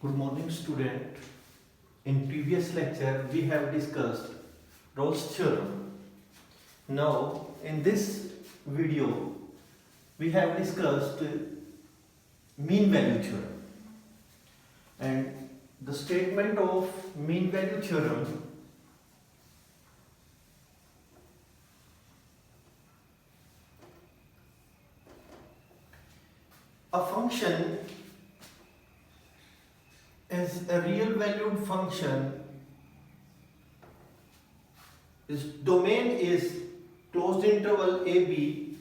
Good morning, student. In previous lecture, we have discussed Rolle's theorem. Now, in this video, we have discussed mean value theorem. And the statement of mean value theorem a function is a real valued function. Its domain is closed interval AB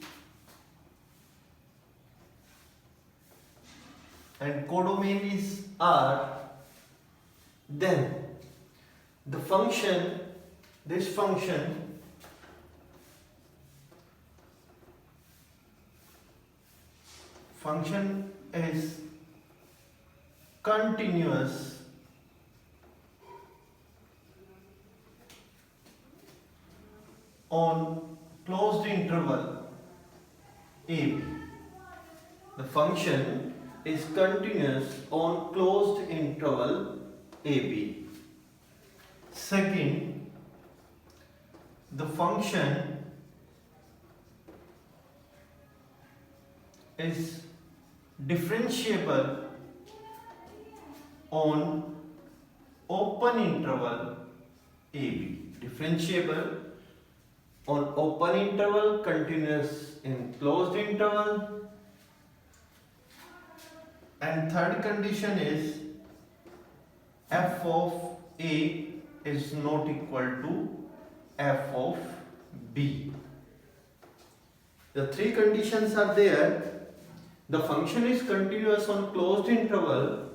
and codomain is R. Then the function, this function is continuous on closed interval AB. The function is continuous on closed interval AB. Second, the function is differentiable on open interval AB. Differentiable on open interval, continuous in closed interval. And third condition is f of A is not equal to f of B. The three conditions are there. The function is continuous on closed interval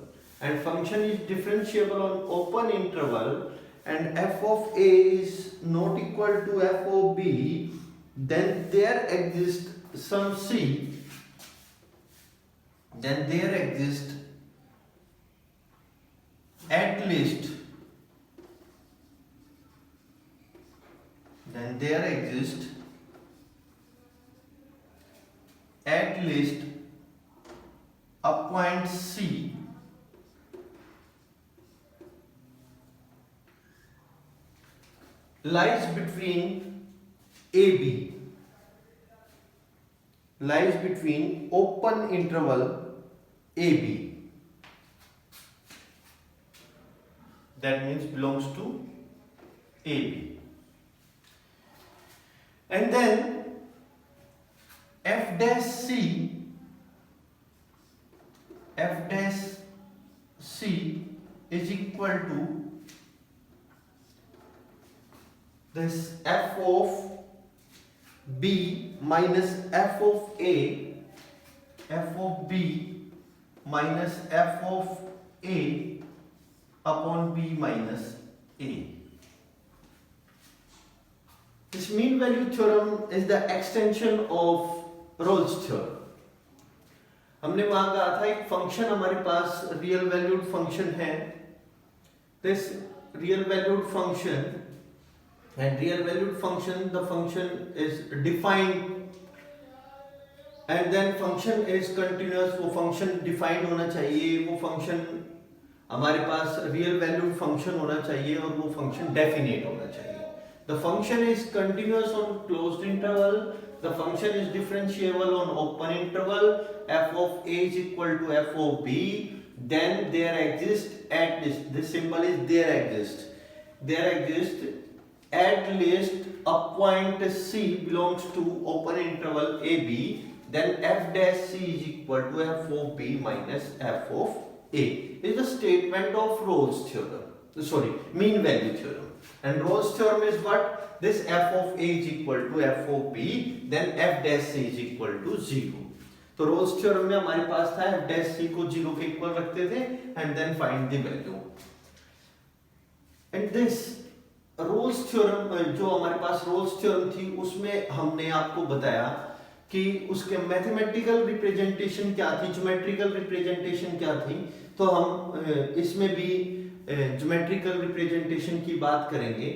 and function is differentiable on open interval and f of A is not equal to f of B, then there exists some C, then there exists at least a point C lies between open interval AB, that means belongs to AB, and then f dash C is equal to this f of B minus f of A, f of B minus f of A upon B minus A. This mean value theorem is the extension of Rolle's theorem. हमने वहां कहा था एक function हमारे पास real valued function है. This real valued function and real valued function, the function is defined and then function is continuous. वो function defined होना चाहिए, वो function हमारे पास real valued function होना चाहिए और वो function definite होना चाहिए. The function is continuous on closed interval, the function is differentiable on open interval, f of A is equal to f of B, then there exists at least, this symbol is there exists at least a point C belongs to open interval AB, then f dash C is equal to f of B minus f of A. Is the statement of Rolle's theorem, mean value theorem. And Rolle's theorem is what? This f of A is equal to f of B, then f dash C is equal to 0. तो Rolle's theorem में हमारे पास था f dash C को 0 के equal रखते थे and then find the value. And this Rolle's theorem, जो हमारे पास रोल्स थ्योरम थी उसमें हमने आपको बताया कि उसके मैथमेटिकल रिप्रेजेंटेशन क्या थी, ज्योमेट्रिकल रिप्रेजेंटेशन क्या थी. तो हम इसमें भी ज्योमेट्रिकल रिप्रेजेंटेशन की बात करेंगे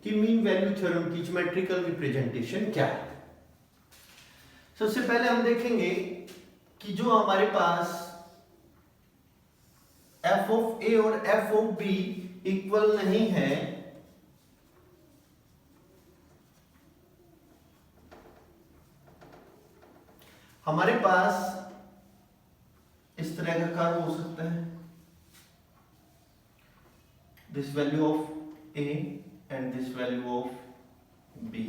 कि मीन वैल्यू थ्योरम की ज्योमेट्रिकल रिप्रेजेंटेशन क्या है. सबसे पहले हम देखेंगे कि जो हमारे पास एफ ऑफ ए और एफ ऑफ बी इक्वल नहीं है, हमारे पास इस तरह का कर्व हो सकता है, this value of A and this value of B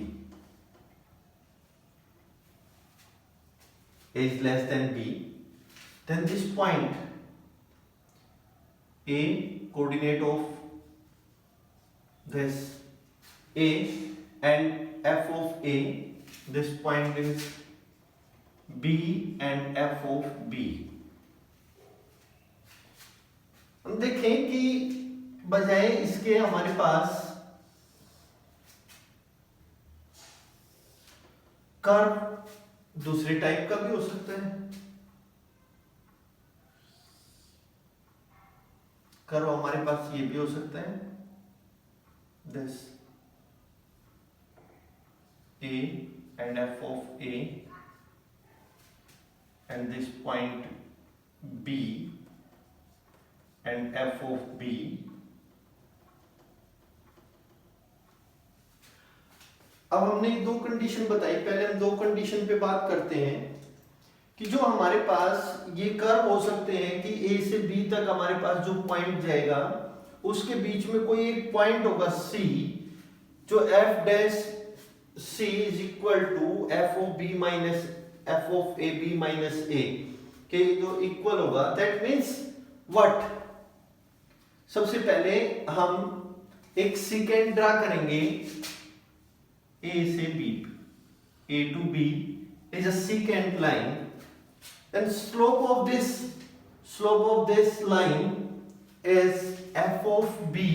is less than b, then this point a coordinate of this a and f of a, this point is b and f of b. हम देखें कि बजाय इसके हमारे पास curve दूसरे type का भी हो सकता है, कर्व हमारे पास ये भी हो सकता है, this a and f of a and this point b and f of b. अब हमने दो कंडीशन बताई, पहले हम दो कंडीशन पे बात करते हैं कि जो हमारे पास ये कर्व हो सकते हैं कि ए से बी तक हमारे पास जो पॉइंट जाएगा उसके बीच में कोई एक पॉइंट होगा सी, जो F dash C is equal to F of B minus F of A B minus A के जो इक्वल होगा। दैट मीन्स व्हाट, सबसे पहले हम एक सेकेंड ड्रा करेंगे, A से B, A to B is a secant line, then slope of this line is f of B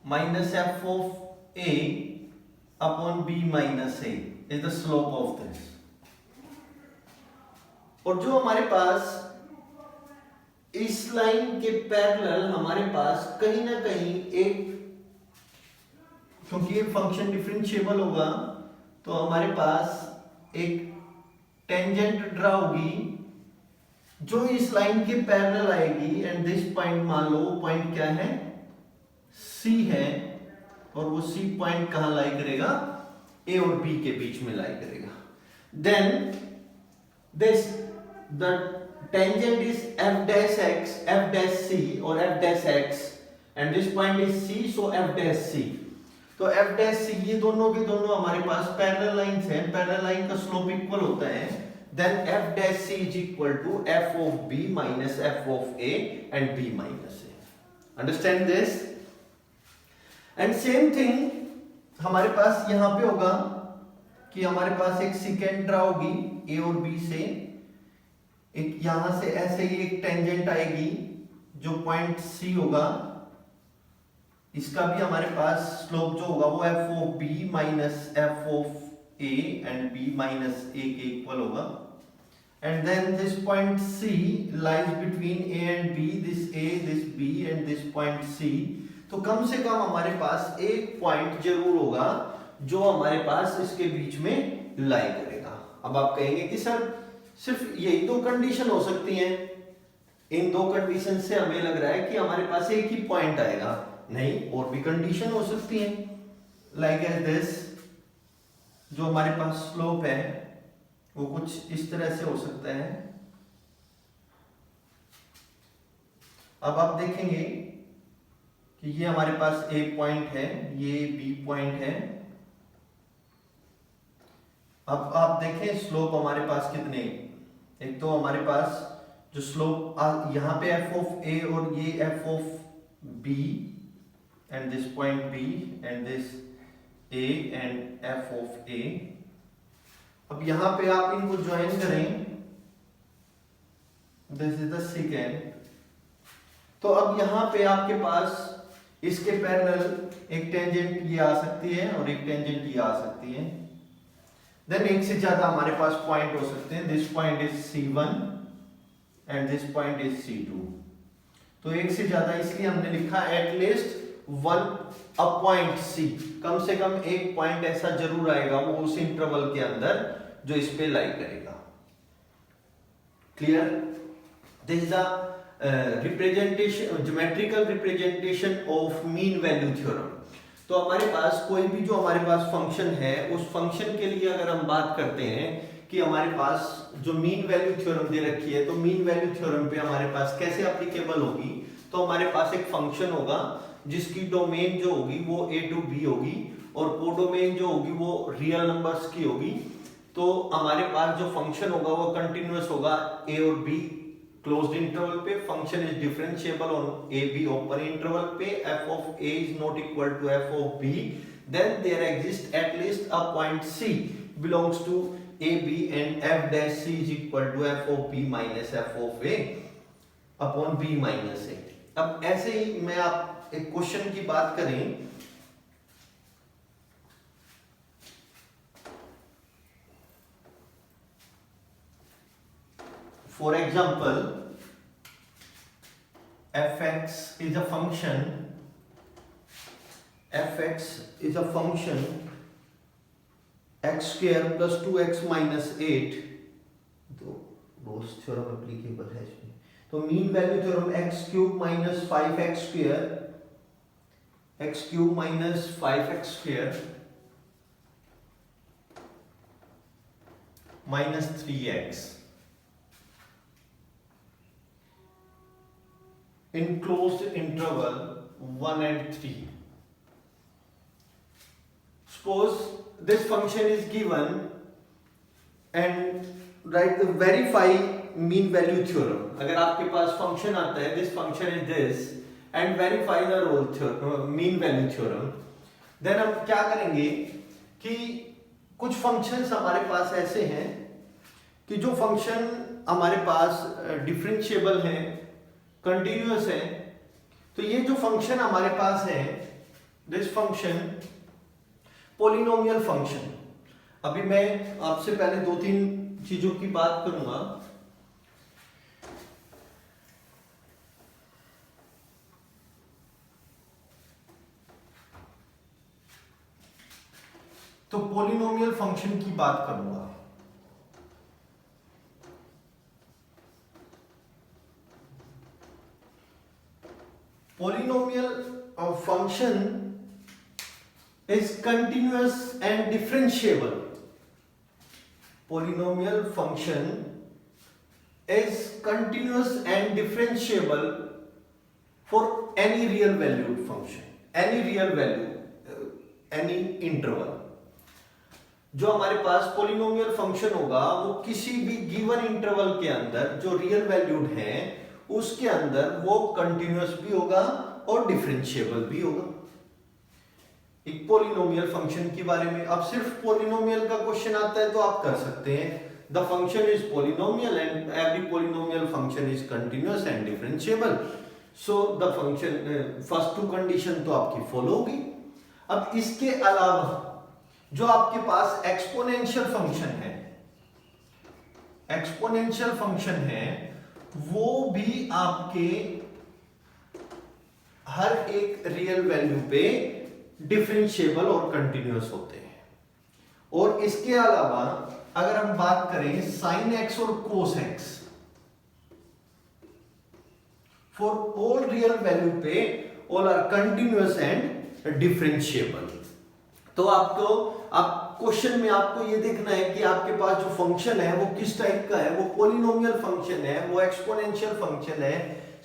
minus f of A upon B minus A is the slope of this. और जो हमारे पास इस line के parallel हमारे पास कहीं ना कहीं एक, क्योंकि ये फंक्शन डिफरेंशिएबल होगा तो हमारे पास एक टेंजेंट ड्रा होगी जो इस लाइन के पैरेलल आएगी, एंड दिस पॉइंट मान लो पॉइंट क्या है, C है, और वो C पॉइंट कहां लाई करेगा, A और B के बीच में लाई करेगा। Then this the tangent is f dash x, f dash c और f dash x, and this point is C, so f dash c। तो f dash c ये दोनों के दोनों हमारे पास पैरेलल लाइंस हैं, पैरेलल लाइन का स्लोप इक्वल होता है, then f dash c is equal to f of b minus f of a and b minus a. Understand this? And same thing हमारे पास यहां पे होगा कि हमारे पास एक सेकेंड ड्रा होगी a और b से, एक यहां से ऐसे ही एक टेंजेंट आएगी जो पॉइंट c होगा, इसका भी हमारे पास स्लोप जो होगा वो f of b minus f of a and b minus a के इक्वल होगा, and then this point c lies between a and b, this a, this b and this point c. तो कम से कम हमारे पास एक point जरूर होगा जो हमारे पास इसके बीच में लाई करेगा। अब आप कहेंगे कि सर सिर्फ यही दो कंडीशन हो सकती हैं, इन दो कंडीशन से हमें लग रहा है कि हमारे पास एक ही पॉइंट आएगा। नहीं, और भी कंडीशन हो सकती है, लाइक एज दिस, जो हमारे पास स्लोप है वो कुछ इस तरह से हो सकता है। अब आप देखेंगे कि ये हमारे पास ए पॉइंट है, ये बी पॉइंट है। अब आप देखें स्लोप हमारे पास कितने, एक तो हमारे पास जो स्लोप यहां पे f ऑफ a और ये f of b and this point b and this a and f of a। अब यहां पे आप इनको ज्वाइन करें, दिस इज द सेकेंड, तो अब यहां पे आपके पास इसके पैरेलल एक टेंजेंट ये आ सकती है और एक टेंजेंट ये आ सकती है। देन एक से ज्यादा हमारे पास पॉइंट हो सकते हैं, this point is C1 and this point is C2। तो एक से ज्यादा इसलिए हमने लिखा at least one a point C, कम से कम एक पॉइंट ऐसा जरूर आएगा वो उस इंटरवल के अंदर जो इस पे लाई करेगा। Clear? This is the representation, geometrical representation of mean value theorem. तो हमारे पास कोई भी जो हमारे पास फंक्शन है, उस फंक्शन के लिए अगर हम बात करते हैं कि हमारे पास जो मीन वैल्यू थ्योरम दे रखी है, तो मीन वैल्यू थ्योरम पे हमारे पास कैसे एप्लीकेबल होगी, तो हमारे पास एक फंक्शन होगा जिसकी डोमेन जो होगी वो a टू b होगी और कोडोमेन जो होगी वो रियल नंबर्स की होगी। तो हमारे पास जो फंक्शन होगा वो कंटिन्यूअस होगा a और b क्लोज्ड इंटरवल पे, function is differentiable on a b open interval पे, f of a is not equal to f of b, then there exists at least a point c belongs to a b and f dash c is equal to f of b minus f of a upon b minus a। अब ऐसे ही मैं आप एक question की बात करें, for example fx is a function, fx is a function x square plus 2x minus 8, तो Rolle's theorem applicable है इसमें। तो mean value theorem x cube minus 5x square, x cube minus 5x square minus 3x in closed interval 1 and 3. Suppose this function is given and write the verify mean value theorem। अगर आपके पास function आता है this function is this and verify the role theorem, mean value theorem, then हम क्या करेंगे कि कुछ फंक्शंस हमारे पास ऐसे हैं कि जो फंक्शन हमारे पास डिफरेंशिएबल हैं, कंटिन्यूअस है। तो ये जो फंक्शन हमारे पास है, दिस फंक्शन पॉलिनोमियल फंक्शन। अभी मैं आपसे पहले दो तीन चीजों की बात करूंगा। तो पॉलिनोमियल फंक्शन की बात करूंगा। Polynomial function is continuous and differentiable। Polynomial function is continuous and differentiable for any real valued function, any real value, any interval। जो हमारे पास पॉलिनोमियल फंक्शन होगा वो किसी भी गिवन इंटरवल के अंदर जो रियल वैल्यूड है उसके अंदर वो कंटिन्यूअस भी होगा और डिफरेंशिएबल भी होगा। एक पॉलिनोमियल फंक्शन के बारे में अब सिर्फ पॉलिनोमियल का क्वेश्चन आता है तो आप कर सकते हैं the function is polynomial and every polynomial function is continuous and differentiable. So the function first two condition तो आपकी फॉलो होगी। अब इसके अलावा जो आपके पास एक्सपोनेंशियल फंक्शन है, एक्सपोनेंशियल फंक्शन है, वो भी आपके हर एक रियल वैल्यू पे डिफरेंशिएबल और कंटिन्यूअस होते हैं। और इसके अलावा अगर हम बात करें साइन एक्स और cos x, for all real value पे all R continuous and differentiable. तो आपको आप क्वेश्चन में आपको ये देखना है कि आपके पास जो फंक्शन है वो किस टाइप का है, वो पॉलिनोमियल फंक्शन है, वो एक्सपोनेंशियल फंक्शन है,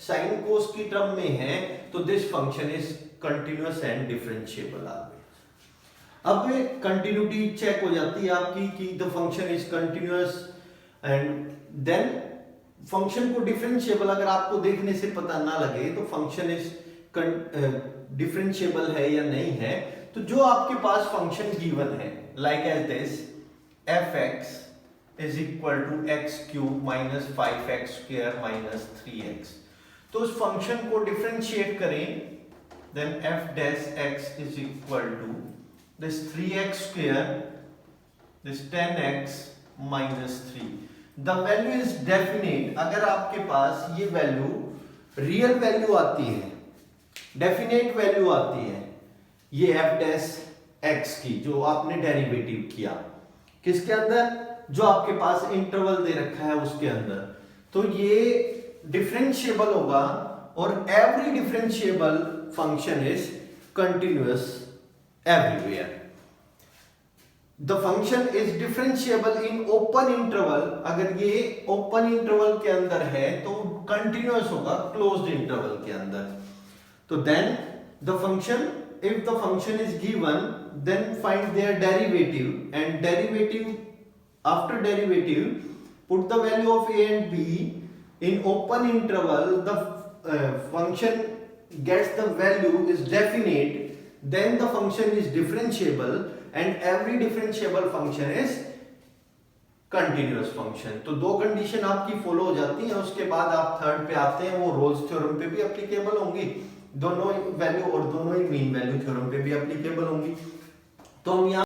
साइन कोस की टर्म में है, तो this function is continuous and differentiable always. अब कंटिन्यूटी चेक हो जाती है आपकी कि the function is continuous and then function को डिफरेंशिएबल अगर आपको देखने से पता ना लगे तो फंक्शन इज डिफरेंशिएबल है या नहीं है। तो जो आपके पास फंक्शन गिवन है like as this fx is equal to x cube minus 5x square minus 3x, तो उस फंक्शन को डिफरेंशिएट करें then f dash x is equal to this 3x square this 10x minus 3। The value is definite. अगर आपके पास ये value real value आती है, definite value आती है, ये f डैश x की जो आपने डेरिवेटिव किया किसके अंदर, जो आपके पास इंटरवल दे रखा है उसके अंदर, तो ये डिफरेंशिएबल होगा और every differentiable function is continuous everywhere. The function is differentiable in open interval, अगर ये ओपन इंटरवल के अंदर है तो कंटिन्यूअस होगा क्लोज्ड इंटरवल के अंदर। तो then the function, if the function is given, then find their derivative, and derivative, after derivative put the value of a and b in open interval. The function gets the value is definite, then the function is differentiable, and every differentiable function is continuous function. तो दो condition आपकी follow हो जाती है, उसके बाद आप third पे आते हैं, वो रोल्स थ्योरम पे भी एप्लीकेबल होंगी, दोनों वैल्यू और दोनों ही मीन वैल्यू थ्योरम पे भी एप्लीकेबल होंगी। तो हम यहाँ